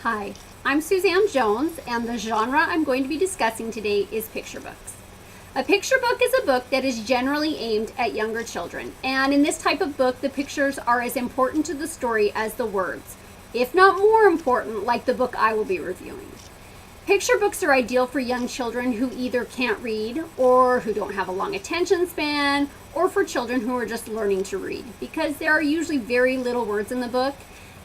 Hi, I'm Suzanne Jones, and the genre I'm going to be discussing today is picture books. A picture book is a book that is generally aimed at younger children, and in this type of book, the pictures are as important to the story as the words, if not more important, like the book I will be reviewing. Picture books are ideal for young children who either can't read or who don't have a long attention span, or for children who are just learning to read, because there are usually very little words in the book,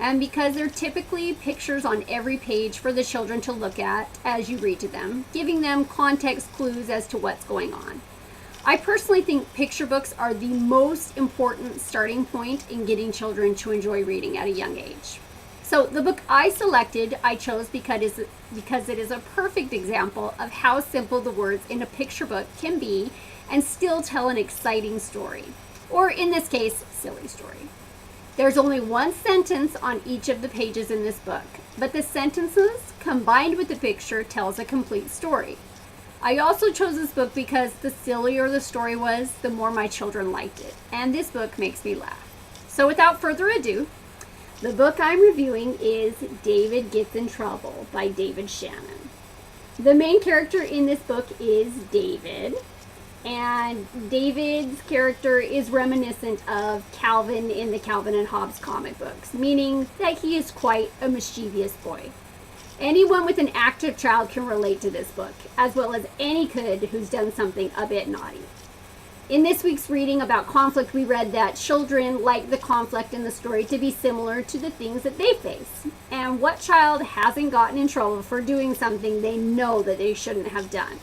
and because there are typically pictures on every page for the children to look at as you read to them, giving them context clues as to what's going on. I personally think picture books are the most important starting point in getting children to enjoy reading at a young age. So the book I selected, I chose because it is a perfect example of how simple the words in a picture book can be and still tell an exciting story, or in this case, silly story. There's only one sentence on each of the pages in this book, but the sentences combined with the picture tells a complete story. I also chose this book because the sillier the story was, the more my children liked it, and this book makes me laugh. So without further ado, the book I'm reviewing is David Gets in Trouble by David Shannon. The main character in this book is David, and David's character is reminiscent of Calvin in the Calvin and Hobbes comic books, meaning that he is quite a mischievous boy. Anyone with an active child can relate to this book, as well as any kid who's done something a bit naughty. In this week's reading about conflict, we read that children like the conflict in the story to be similar to the things that they face. And what child hasn't gotten in trouble for doing something they know that they shouldn't have done?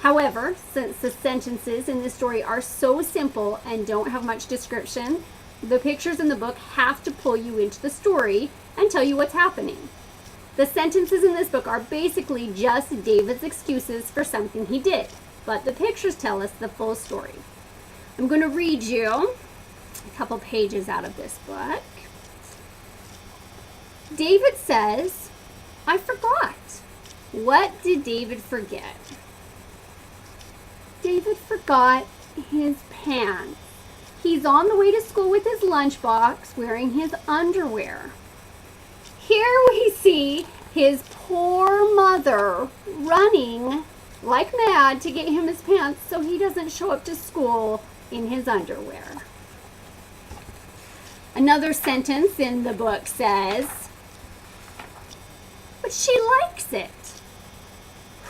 However, since the sentences in this story are so simple and don't have much description, the pictures in the book have to pull you into the story and tell you what's happening. The sentences in this book are basically just David's excuses for something he did, but the pictures tell us the full story. I'm going to read you a couple pages out of this book. David says, "I forgot." What did David forget? David forgot his pants. He's on the way to school with his lunchbox wearing his underwear. Here we see his poor mother running like mad to get him his pants so he doesn't show up to school in his underwear. Another sentence in the book says, "But she likes it."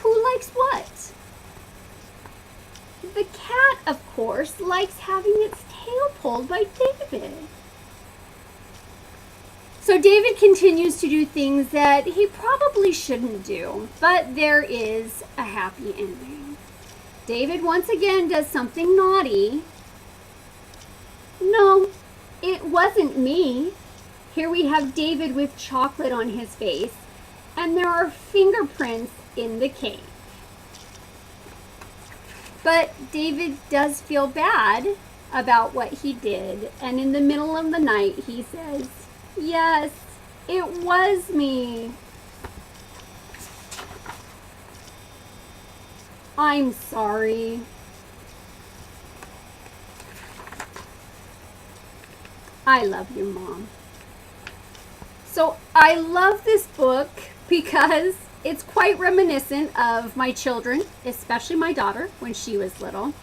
Who likes what? The cat, of course, likes having its tail pulled by David. So David continues to do things that he probably shouldn't do, but there is a happy ending. David once again does something naughty. No, it wasn't me. Here we have David with chocolate on his face, and there are fingerprints in the cake. But David does feel bad about what he did, and in the middle of the night he says, "Yes, it was me. I'm sorry." I love you, Mom. So I love this book because it's quite reminiscent of my children, especially my daughter when she was little.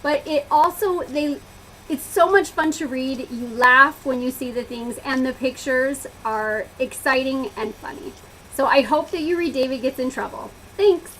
But it's so much fun to read. You laugh when you see the things, and the pictures are exciting and funny. So I hope that you read David Gets in Trouble. Thanks.